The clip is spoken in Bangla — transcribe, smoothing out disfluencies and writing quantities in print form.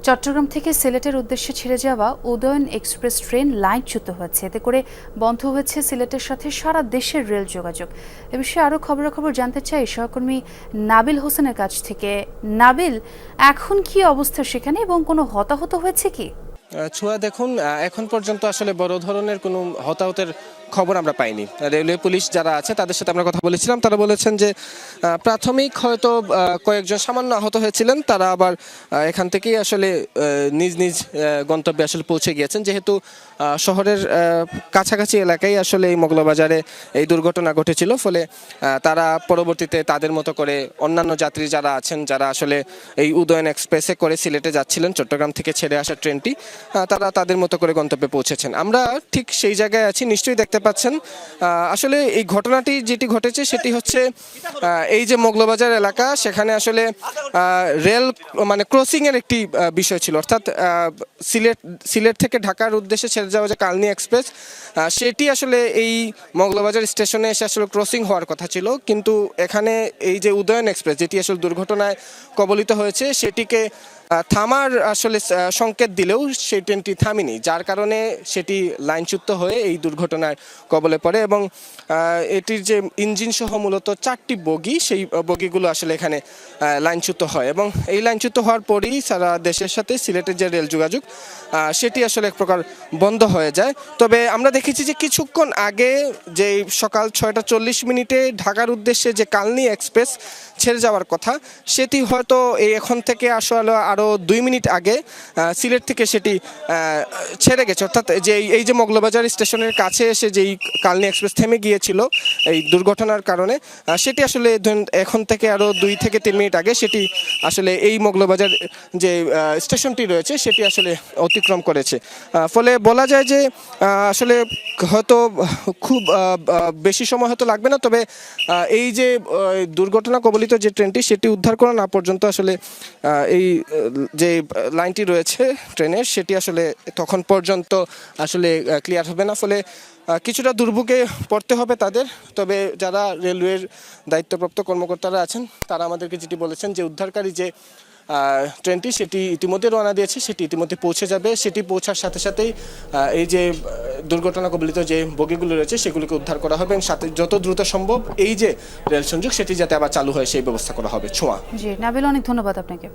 চট্টগ্রাম থেকে সিলেটের উদ্দেশ্যে ছেড়ে যাওয়া উদয়ন এক্সপ্রেস ট্রেন লাইনচ্যুত হয়েছে। এতে করে বন্ধ হয়েছে সিলেটের সাথে সারা দেশের রেল যোগাযোগ। এ বিষয়ে আরও খবরাখবর জানতে চাই সহকর্মী নাবিল হোসেনের কাছ থেকে। নাবিল, এখন কি অবস্থা সেখানে এবং কোনো হতাহত হয়েছে কি? ছোঁয়া, দেখুন, এখন পর্যন্ত আসলে বড় ধরনের কোনো হতাহতের খবর আমরা পাইনি। রেলওয়ে পুলিশ যারা আছে তাদের সাথে আমরা কথা বলেছিলাম, তারা বলেছেন যে প্রাথমিক হয়তো কয়েকজন সামান্য আহত হয়েছিলেন, তারা আবার এখান থেকেই আসলে নিজ নিজ গন্তব্যে আসলে পৌঁছে গিয়েছেন, যেহেতু শহরের কাছাকাছি এলাকায় আসলে এই মগলাবাজারে এই দুর্ঘটনা ঘটেছিল। ফলে তারা পরবর্তীতে তাদের মতো করে অন্যান্য যাত্রী যারা আছেন, যারা আসলে এই উদয়ন এক্সপ্রেসে করে সিলেটে যাচ্ছিলেন, চট্টগ্রাম থেকে ছেড়ে আসা ট্রেনটি, তারা তাদের মতো করে গন্তব্যে পৌঁছেছেন। আমরা ঠিক সেই জায়গায় আছি, নিশ্চয়ই দেখতে পাচ্ছেন। আসলে এই ঘটনাটি যেটি ঘটেছে সেটি হচ্ছে এই যে মগলাবাজার এলাকা, সেখানে আসলে রেল মানে ক্রসিং এর একটি বিষয় ছিল, অর্থাৎ সিলেট থেকে ঢাকার উদ্দেশ্যে ছেড়ে যাওয়া যে কালনী এক্সপ্রেস, সেটি আসলে এই মগলাবাজার স্টেশনে এসে আসলে ক্রসিং হওয়ার কথা ছিল। কিন্তু এখানে এই যে উদয়ন এক্সপ্রেস, যেটি আসলে দুর্ঘটনায় কবলিত হয়েছে, সেটিকে থামার আসলে সংকেত দিলেও সেই ট্রেনটি থামেনি, যার কারণে সেটি লাইনচ্যুত হয়ে এই দুর্ঘটনার কবলে পড়ে। এবং এটির যে ইঞ্জিন সহ মূলত 4টি বগি, সেই বগিগুলো আসলে এখানে লাইনচ্যুত হয় এবং এই লাইনচ্যুত হওয়ার পরেই সারা দেশের সাথে সিলেটের যে রেল যোগাযোগ সেটি আসলে এক প্রকার বন্ধ হয়ে যায়। তবে আমরা দেখেছি যে কিছুক্ষণ আগে যে সকাল 6টা 40 ঢাকার উদ্দেশ্যে যে কালনী এক্সপ্রেস ছেড়ে যাওয়ার কথা, সেটি হয়তো এখন থেকে আসলে আরও 2 মিনিট আগে সিলেট থেকে সেটি ছেড়ে গেছে। অর্থাৎ যে এই যে মগলাবাজার স্টেশনের কাছে এসে যেই কালনী এক্সপ্রেস থেমে গিয়েছিল এই দুর্ঘটনার কারণে, সেটি আসলে এখন থেকে আরও 2 থেকে 3 মিনিট আগে সেটি আসলে এই মগলাবাজার যে স্টেশনটি রয়েছে সেটি আসলে অতিক্রম করেছে। ফলে বলা যায় যে আসলে হয়তো খুব বেশি সময় হয়তো লাগবে না। তবে এই যে দুর্ঘটনা কবলিত যে ট্রেনটি, সেটি উদ্ধার করা না পর্যন্ত আসলে এই যে লাইনটি রয়েছে ট্রেনের, সেটি আসলে তখন পর্যন্ত আসলে ক্লিয়ার হবে না। ফলে কিছুটা দুর্ভোগে পড়তে হবে তাদের। তবে যারা রেলওয়ের দায়িত্বপ্রাপ্ত কর্মকর্তারা আছেন, তারা আমাদেরকে যেটি বলেছেন যে উদ্ধারকারী যে ট্রেনটি সেটি ইতিমধ্যে রওনা দিয়েছে, সেটি ইতিমধ্যে পৌঁছে যাবে। সেটি পৌঁছার সাথে সাথেই এই যে দুর্ঘটনা কবলিত যে বগিগুলো রয়েছে সেগুলোকে উদ্ধার করা হবে এবং সাথে যত দ্রুত সম্ভব এই যে রেল সংযোগ সেটি যাতে আবার চালু হয় সেই ব্যবস্থা করা হবে। ছোঁয়া। জি নাবিল, অনেক ধন্যবাদ আপনাকে।